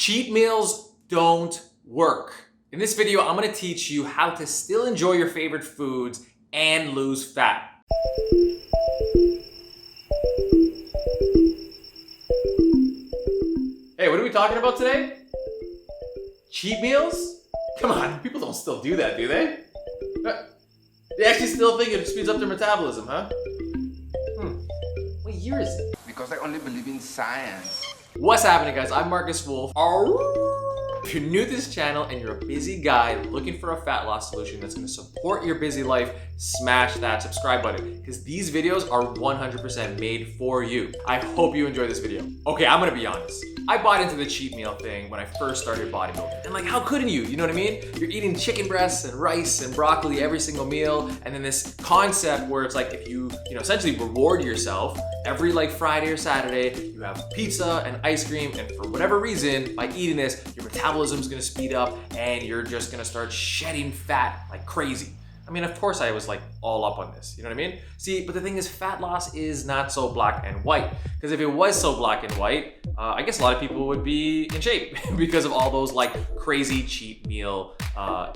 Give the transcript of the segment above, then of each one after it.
Cheat meals don't work. In this video, I'm gonna teach you how to still enjoy your favorite foods and lose fat. Hey, what are we talking about today? Cheat meals? Come on, people don't still do that, do they? They actually still think it speeds up their metabolism, huh? What year is it? Because I only believe in science. What's happening, guys? I'm Marcus Wolf. If you're new to this channel and you're a busy guy looking for a fat loss solution that's going to support your busy life, smash that subscribe button because these videos are 100% made for you. I hope you enjoy this video. Okay, I'm going to be honest. I bought into the cheat meal thing when I first started bodybuilding. And like, how couldn't you? You know what I mean? You're eating chicken breasts and rice and broccoli every single meal. And then this concept where it's like, if you essentially reward yourself every like Friday or Saturday, you have pizza and ice cream. And for whatever reason, by eating this, your metabolism is gonna speed up and you're just gonna start shedding fat like crazy. I mean, of course I was like all up on this, you know what I mean? See, but the thing is, fat loss is not so black and white. Because if it was so black and white, I guess a lot of people would be in shape because of all those like crazy cheat meal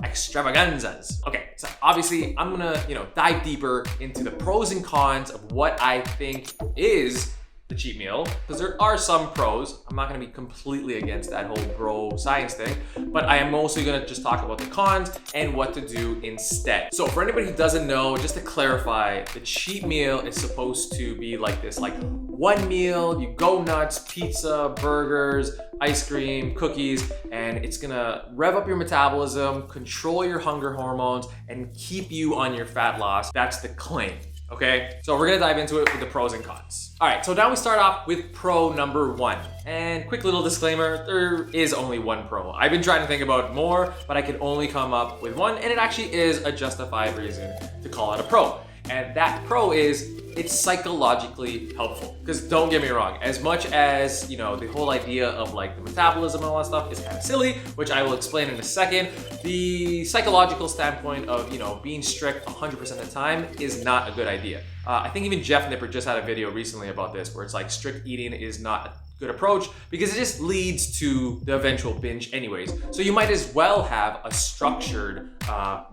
extravaganzas. Okay, so obviously I'm gonna, dive deeper into the pros and cons of what I think is the cheat meal, because there are some pros. I'm not gonna be completely against that whole bro science thing, but I am mostly gonna just talk about the cons and what to do instead. So for anybody who doesn't know, just to clarify, the cheat meal is supposed to be like this, like one meal, you go nuts, pizza, burgers, ice cream, cookies, and it's gonna rev up your metabolism, control your hunger hormones, and keep you on your fat loss. That's the claim. Okay, so we're gonna dive into it with the pros and cons. All right, so now we start off with pro number one. And quick little disclaimer, there is only one pro. I've been trying to think about more, but I could only come up with one, and it actually is a justified reason to call it a pro. And that pro is it's psychologically helpful. Because don't get me wrong, as much as, the whole idea of like the metabolism and all that stuff is kind of silly, which I will explain in a second, the psychological standpoint of, being strict 100% of the time is not a good idea. I think even Jeff Nipper just had a video recently about this where it's like strict eating is not a good approach because it just leads to the eventual binge anyways. So you might as well have a structured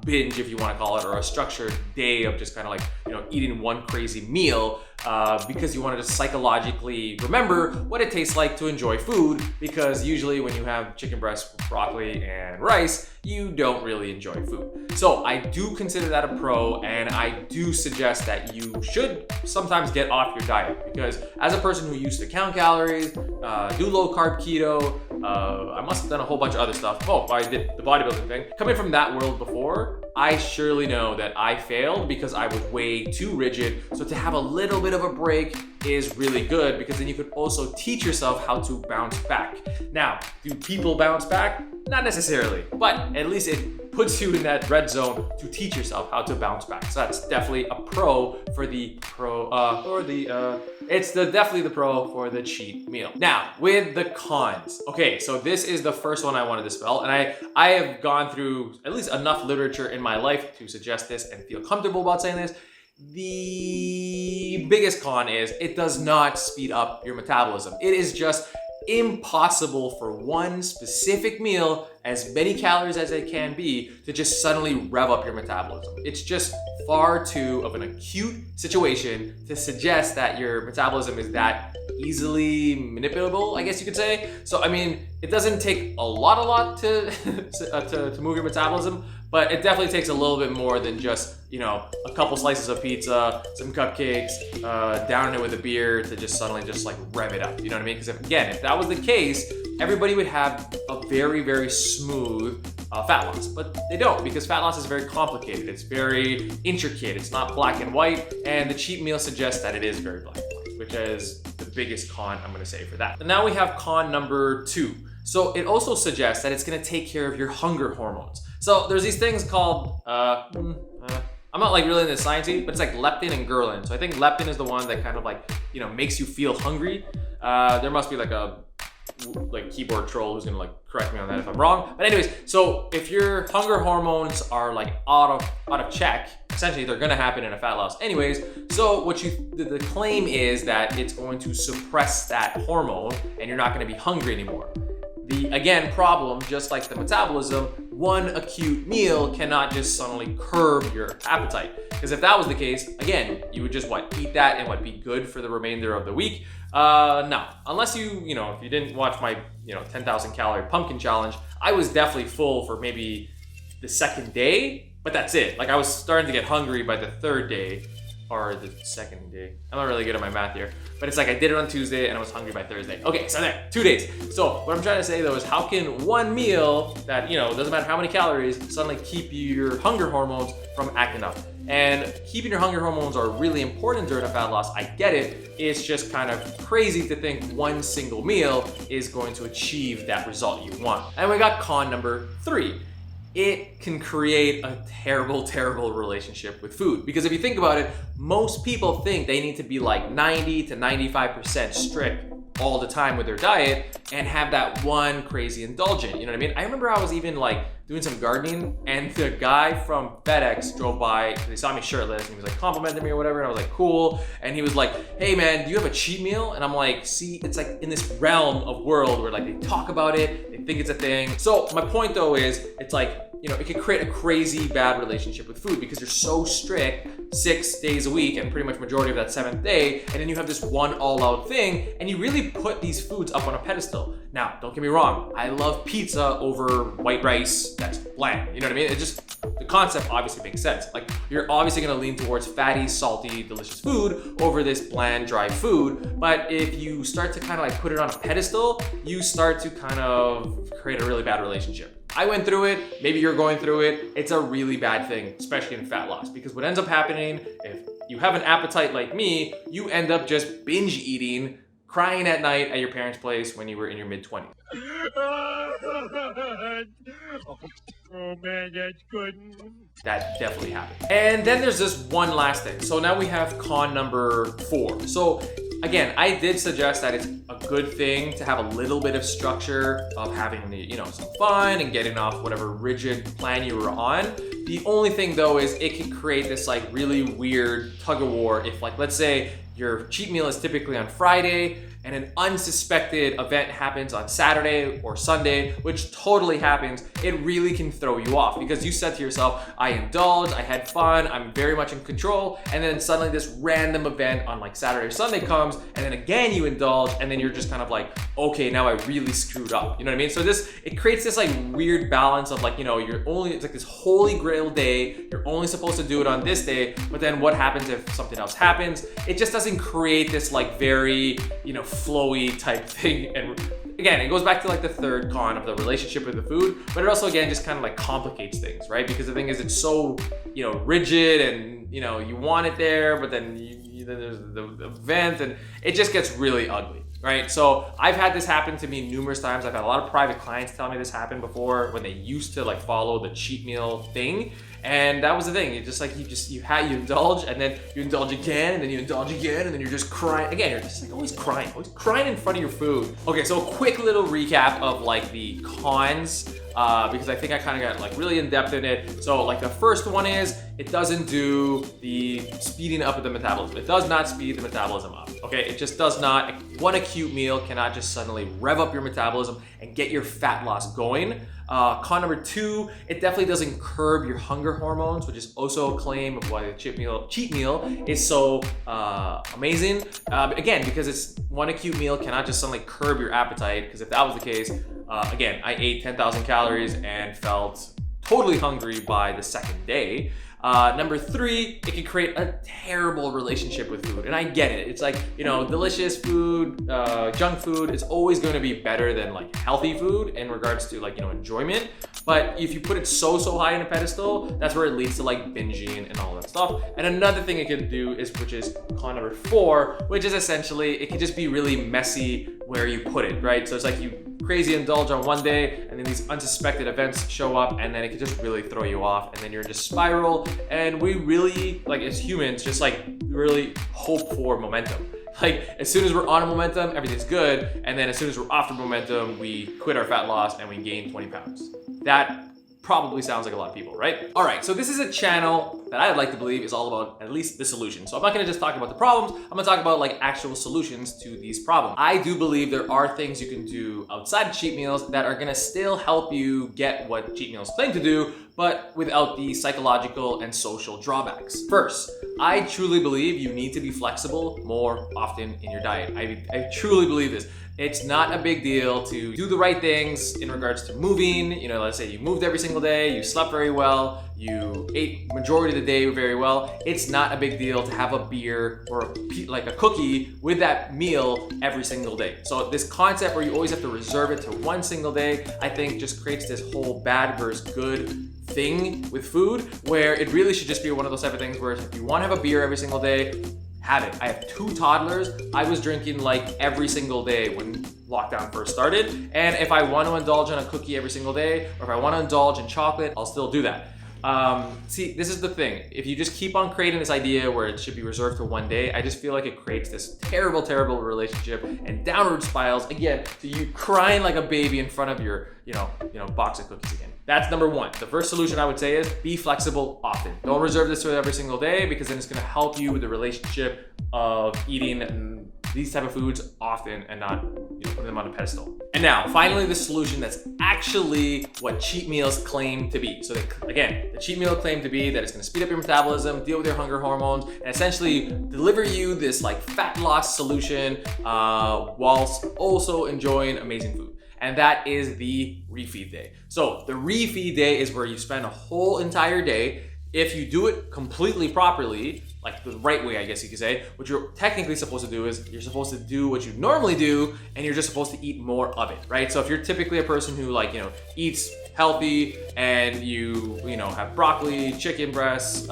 binge, if you want to call it, or a structured day of just kind of like, eating one crazy meal because you want to just psychologically remember what it tastes like to enjoy food, because usually when you have chicken breast, broccoli, and rice, you don't really enjoy food. So I do consider that a pro, and I do suggest that you should sometimes get off your diet, because as a person who used to count calories, do low carb keto, I must have done a whole bunch of other stuff. Oh, I did the bodybuilding thing. Coming from that world before, I surely know that I failed because I was way too rigid. So to have a little bit of a break is really good, because then you could also teach yourself how to bounce back. Now, do people bounce back? Not necessarily, but at least it puts you in that red zone to teach yourself how to bounce back. So that's definitely a pro for the definitely the pro for the cheat meal. Now, with the cons. Okay, so this is the first one I want to dispel, and I have gone through at least enough literature in my life to suggest this and feel comfortable about saying this. The biggest con is it does not speed up your metabolism. It is just impossible for one specific meal, as many calories as it can be, to just suddenly rev up your metabolism. It's just far too of an acute situation to suggest that your metabolism is that easily manipulable, I guess you could say. So I mean, it doesn't take a lot to to move your metabolism, but it definitely takes a little bit more than just, a couple slices of pizza, some cupcakes, down it with a beer to just suddenly just like rev it up. You know what I mean? Because if that was the case, everybody would have a very, very smooth fat loss, but they don't, because fat loss is very complicated. It's very intricate. It's not black and white, and the cheat meal suggests that it is very black and white, which is the biggest con I'm going to say for that. And now we have con number two. So it also suggests that it's going to take care of your hunger hormones. So there's these things called, I'm not like really into sciencey, but it's like leptin and ghrelin. So I think leptin is the one that kind of like, makes you feel hungry. There must be like a keyboard troll who's gonna like correct me on that if I'm wrong. But anyways, so if your hunger hormones are like out of check, essentially they're gonna happen in a fat loss anyways. So the claim is that it's going to suppress that hormone and you're not gonna be hungry anymore. The, again, problem, just like the metabolism, one acute meal cannot just suddenly curb your appetite. Because if that was the case, again, you would just eat that and be good for the remainder of the week. No, unless if you didn't watch my 10,000 calorie pumpkin challenge, I was definitely full for maybe the second day, but that's it. Like I was starting to get hungry by the third day. Or the second day. I'm not really good at my math here, but it's like I did it on Tuesday and I was hungry by Thursday. Okay, so there, 2 days. So what I'm trying to say though is how can one meal that, doesn't matter how many calories, suddenly keep your hunger hormones from acting up? And keeping your hunger hormones are really important during a fat loss. I get it. It's just kind of crazy to think one single meal is going to achieve that result you want. And we got con number 3. It can create a terrible, terrible relationship with food. Because if you think about it, most people think they need to be like 90 to 95% strict all the time with their diet and have that one crazy indulgent, you know what I mean? I remember I was even doing some gardening and the guy from FedEx drove by, they saw me shirtless and he was complimenting me or whatever, and I was like, cool. And he was like, hey man, do you have a cheat meal? And I'm like, see, it's in this realm of world where they talk about it, they think it's a thing. So my point though is, it's it can create a crazy bad relationship with food because you're so strict 6 days a week and pretty much majority of that 7th day, and then you have this one all-out thing and you really put these foods up on a pedestal. Now, don't get me wrong, I love pizza over white rice that's bland, you know what I mean? It just, the concept obviously makes sense. You're obviously gonna lean towards fatty, salty, delicious food over this bland, dry food, but if you start to kind of put it on a pedestal, you start to kind of create a really bad relationship. I went through it, maybe you're going through it. It's a really bad thing, especially in fat loss, because what ends up happening, if you have an appetite like me, you end up just binge eating, crying at night at your parents' place when you were in your mid-20s. Oh man, that's good. That definitely happened. And then there's this one last thing. So now we have con number 4. So again, I did suggest that it's a good thing to have a little bit of structure of having some fun and getting off whatever rigid plan you were on. The only thing though is it can create this really weird tug of war if let's say your cheat meal is typically on Friday and an unsuspected event happens on Saturday or Sunday, which totally happens, it really can throw you off because you said to yourself, I indulged, I had fun, I'm very much in control, and then suddenly this random event on Saturday or Sunday comes, and then again you indulge, and then you're just kind of okay, now I really screwed up, you know what I mean? So it creates this weird balance of you're only, it's this holy grail day, you're only supposed to do it on this day, but then what happens if something else happens? It just doesn't create this very, flowy type thing. And again, it goes back to the third con of the relationship with the food, but it also again just kind of complicates things, right? Because the thing is, it's so rigid, and you want it there, but then then there's the event, and it just gets really ugly, right? So I've had this happen to me numerous times. I've had a lot of private clients tell me this happened before when they used to follow the cheat meal thing. And that was the thing. You you indulge, and then you indulge again, and then you indulge again, and then you're just crying. Again, you're just always crying in front of your food. Okay, so a quick little recap of the cons, because I think I kind of got really in depth in it. So the first one is it doesn't do the speeding up of the metabolism. It does not speed the metabolism up. Okay, it just does not. One acute meal cannot just suddenly rev up your metabolism and get your fat loss going. Con number 2, it definitely doesn't curb your hunger hormones, which is also a claim of why the cheat meal is so amazing. Again, because it's one acute meal cannot just suddenly curb your appetite, because if that was the case, again, I ate 10,000 calories and felt totally hungry by the second day. Number 3, it can create a terrible relationship with food. And I get it. It's delicious food, junk food is always going to be better than healthy food in regards to enjoyment. But if you put it so high in a pedestal, that's where it leads to binging and all that stuff. And another thing it can do which is con number 4, which is essentially, it can just be really messy where you put it, right? So it's you crazy indulge on one day, and then these unsuspected events show up, and then it can just really throw you off, and then you're just spiral. And we really, as humans, just really hope for momentum. As soon as we're on a momentum, everything's good, and then as soon as we're off the momentum, we quit our fat loss and we gain 20 pounds. That probably sounds like a lot of people, right? All right, so this is a channel that I'd like to believe is all about at least the solution. So I'm not gonna just talk about the problems, I'm gonna talk about like actual solutions to these problems. I do believe there are things you can do outside of cheat meals that are gonna still help you get what cheat meals claim to do, but without the psychological and social drawbacks. First, I truly believe you need to be flexible more often in your diet. I truly believe this. It's not a big deal to do the right things in regards to moving. You know, let's say you moved every single day, you slept very well, you ate majority of the day very well. It's not a big deal to have a beer or like a cookie with that meal every single day. So this concept where you always have to reserve it to one single day, I think just creates this whole bad versus good thing with food, where it really should just be one of those type of things where if you want to have a beer every single day, have it. I have 2 toddlers. I was drinking like every single day when lockdown first started. And if I want to indulge in a cookie every single day, or if I want to indulge in chocolate, I'll still do that. See, this is the thing. If you just keep on creating this idea where it should be reserved for one day, I just feel like it creates this terrible, terrible relationship and downward spirals again to you crying like a baby in front of your, you know, box of cookies again. That's number one. The first solution I would say is be flexible often. Don't reserve this for every single day, because then it's gonna help you with the relationship of eating these type of foods often and not putting them on a pedestal. And now, finally, the solution that's actually what cheat meals claim to be. So again, the cheat meal claim to be that it's gonna speed up your metabolism, deal with your hunger hormones, and essentially deliver you this like fat loss solution whilst also enjoying amazing food. And that is the refeed day. So the refeed day is where you spend a whole entire day. If you do it completely properly, like the right way, I guess you could say, what you're technically supposed to do is you're supposed to do what you normally do, and you're just supposed to eat more of it, right? So if you're typically a person who eats healthy and you have broccoli, chicken breasts,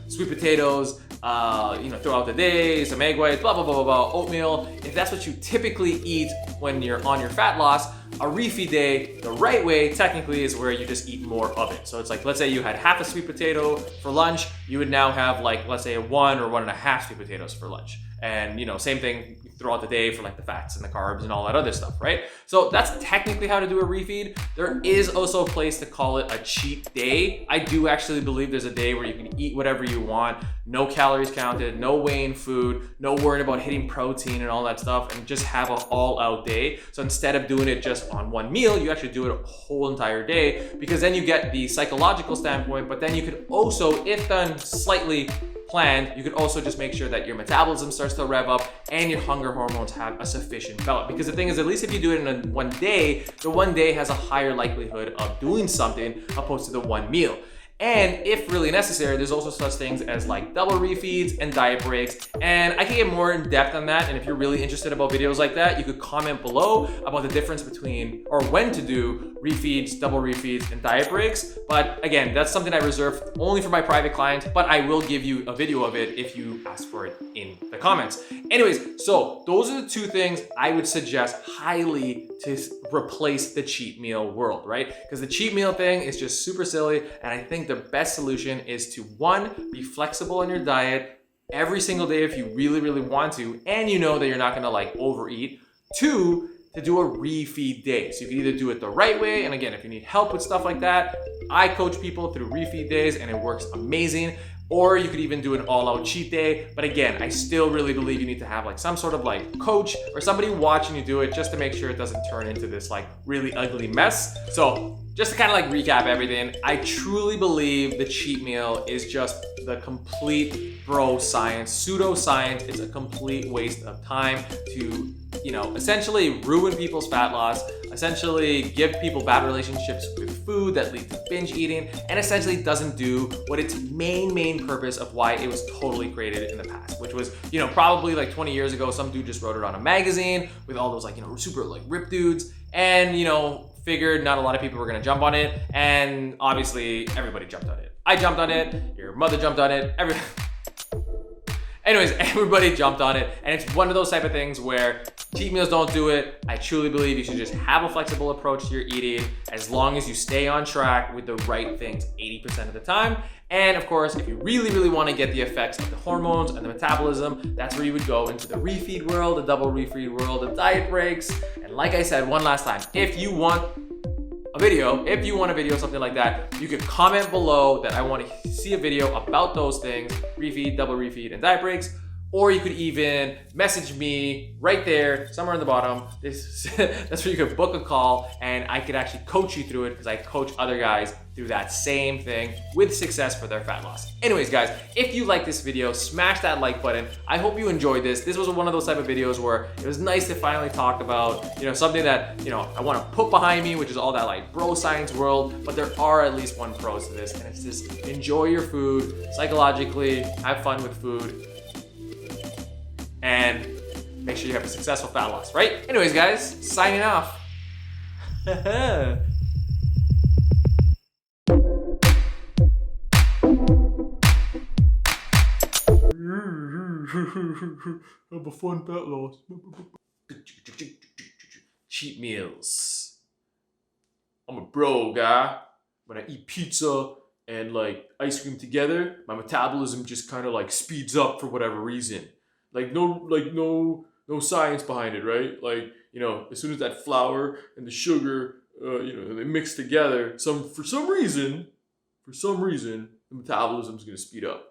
sweet potatoes, throughout the day, some egg whites, blah, blah, blah, blah, blah, oatmeal. If that's what you typically eat when you're on your fat loss, a refeed day, the right way technically is where you just eat more of it. So it's like, let's say you had half a sweet potato for lunch, you would now have like, let's say 1 or 1.5 sweet potatoes for lunch. And same thing throughout the day for like the fats and the carbs and all that other stuff, right? So that's technically how to do a refeed. There is also a place to call it a cheat day. I do actually believe there's a day where you can eat whatever you want, no calories counted, no weighing food, no worrying about hitting protein and all that stuff, and just have an all-out day. So instead of doing it just on one meal, you actually do it a whole entire day, because then you get the psychological standpoint, but then you could also, if done slightly planned, you could also just make sure that your metabolism starts to rev up and your hunger hormones have a sufficient balance. Because the thing is, at least if you do it in one day, the one day has a higher likelihood of doing something opposed to the one meal. And if really necessary, there's also such things as like double refeeds and diet breaks. And I can get more in depth on that. And if you're really interested about videos like that, you could comment below about the difference between or when to do refeeds, double refeeds, and diet breaks. But again, that's something I reserve only for my private clients, but I will give you a video of it if you ask for it in the comments. Anyways, so those are the 2 things I would suggest highly to replace the cheat meal world, right? Because the cheat meal thing is just super silly, and I think the best solution is to 1, be flexible in your diet every single day if you really, really want to, and you know that you're not gonna like overeat. 2, to do a refeed day. So you can either do it the right way, and again, if you need help with stuff like that, I coach people through refeed days and it works amazing. Or you could even do an all-out cheat day. But again, I still really believe you need to have like some sort of like coach or somebody watching you do it, just to make sure it doesn't turn into this like really ugly mess. So just to kind of like recap everything, I truly believe the cheat meal is just the complete science, pseudoscience. It's a complete waste of time to, essentially ruin people's fat loss, essentially give people bad relationships with food that lead to binge eating, and essentially doesn't do what its main purpose of why it was totally created in the past, which was, probably like 20 years ago, some dude just wrote it on a magazine with all those like, super like ripped dudes, and, figured not a lot of people were gonna jump on it, and obviously everybody jumped on it. I jumped on it, your mother jumped on it, Anyways, everybody jumped on it, and it's one of those type of things where cheat meals don't do it. I truly believe you should just have a flexible approach to your eating as long as you stay on track with the right things 80% of the time. And of course, if you really, really want to get the effects of the hormones and the metabolism, that's where you would go into the refeed world, the double refeed world, the diet breaks. And like I said, one last time, if you want video. If you want a video, something like that, you can comment below that I want to see a video about those things, refeed, double refeed, and diet breaks. Or you could even message me right there, somewhere in the bottom. That's where you could book a call and I could actually coach you through it because I coach other guys through that same thing with success for their fat loss. Anyways, guys, if you like this video, smash that like button. I hope you enjoyed this. This was one of those type of videos where it was nice to finally talk about, something that, I want to put behind me, which is all that like bro science world, but there are at least one pros to this, and it's just enjoy your food psychologically, have fun with food, and make sure you have a successful fat loss, right? Anyways, guys, signing off. Have a fun fat loss. Cheat meals. I'm a bro guy. When I eat pizza and like ice cream together, my metabolism just kind of like speeds up for whatever reason. No science behind it, right? Like, as soon as that flour and the sugar, they mix together, for some reason, the metabolism is gonna speed up.